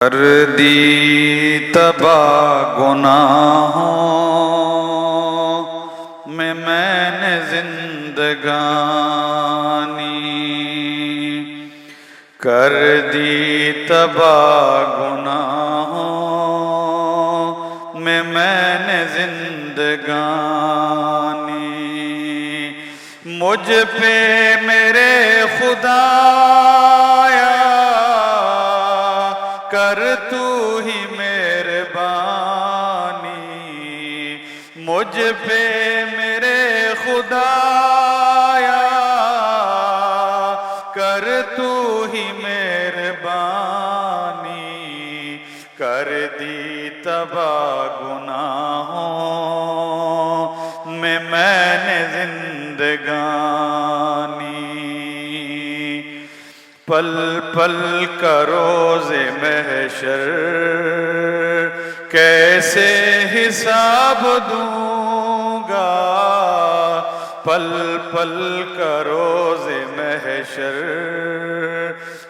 کر دی تباہ گناہوں میں نے زندگانی، کر دی تباہ گناہوں میں نے زندگانی، مجھ پہ میرے خدایا کر تو ہی مہربانی، مجھ پہ میرے خدایا کر تو ہی مہربانی، کر دی تباہ گناہوں میں نے زندگانی، پل پل کا روز محشر کیسے حساب دوں گا، پل پل کا روز محشر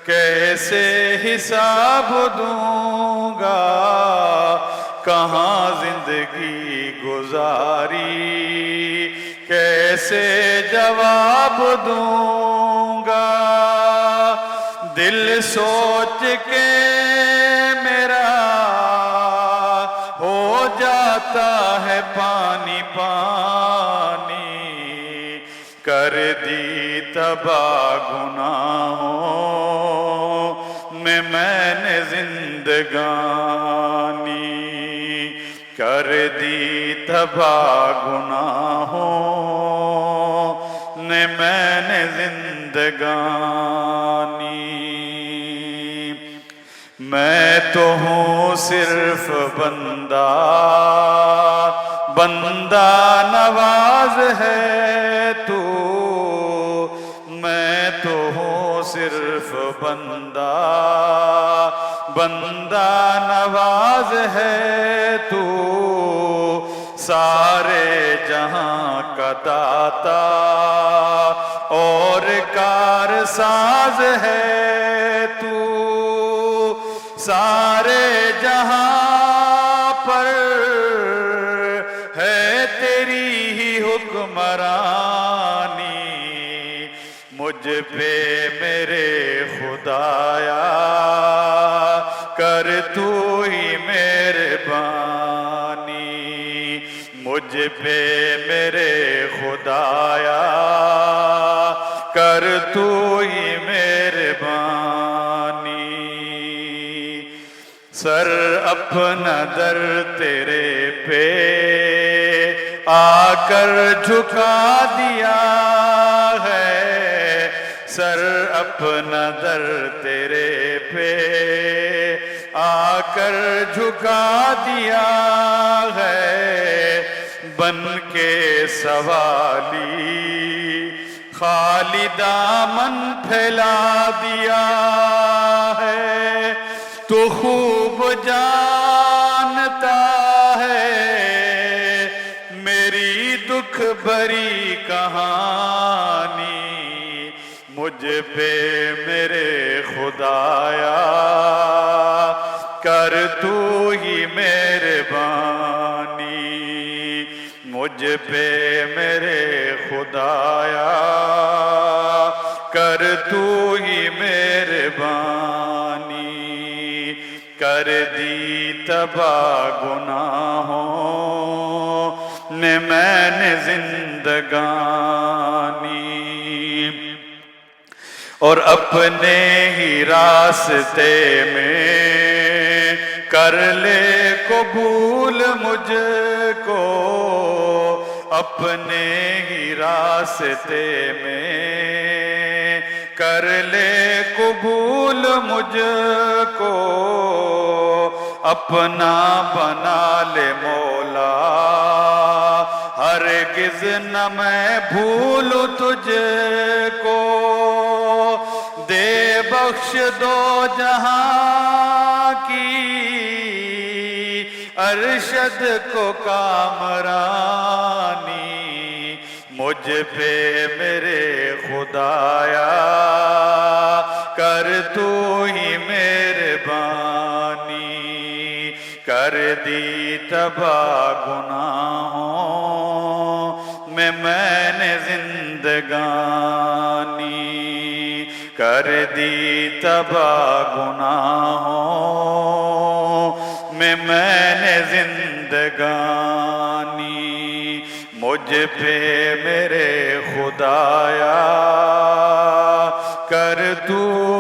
کیسے حساب دوں گا، کہاں زندگی گزاری کیسے جواب دوں گا، دل سوچ کے میرا ہو جاتا ہے پانی پانی، کر دی تباہ گناہوں میں نے زندگانی، کر دی تباہ گناہوں میں نے زندگانی، میں تو ہوں صرف بندہ، بندہ نواز ہے تو، میں تو ہوں صرف بندہ، بندہ نواز ہے تو، سارے جہاں کا داتا اور کارساز ہے تو، سارے جہاں پر ہے تیری ہی حکمرانی، مجھ پہ میرے خدایا کر تو ہی مہربانی، مجھ پہ میرے خدایا کر تو ہی مہربانی، سر اپنا در تیرے پہ آ کر جھکا دیا ہے، سر اپنا در تیرے پہ آ کر جھکا دیا ہے، بن کے سوالی خالی دامن پھیلا دیا ہے، تو خوب جانتا ہے میری دکھ بھری کہانی، مجھ پہ میرے خدایا کر تو ہی مہربانی، مجھ پہ میرے خدایا کر تو ہی مہربانی، کر دی تباہ گناہوں میں نے زندگانی، اور اپنے ہی راستے میں کر لے قبول مجھ کو، اپنے ہی راستے میں کر لے قبول مجھ کو، اپنا بنا لے مولا ہرگز نہ میں بھولوں تجھ کو، دے بخش دو جہاں کی ارشد کو کامرانی، مجھ پہ میرے خدایا کر تو ہی مہربانی، کر دی تباہ گناہوں میں نے زندگانی، کر دی تباہ گناہوں میں نے زندگانی، مجھ پہ میرے خدایا کر تو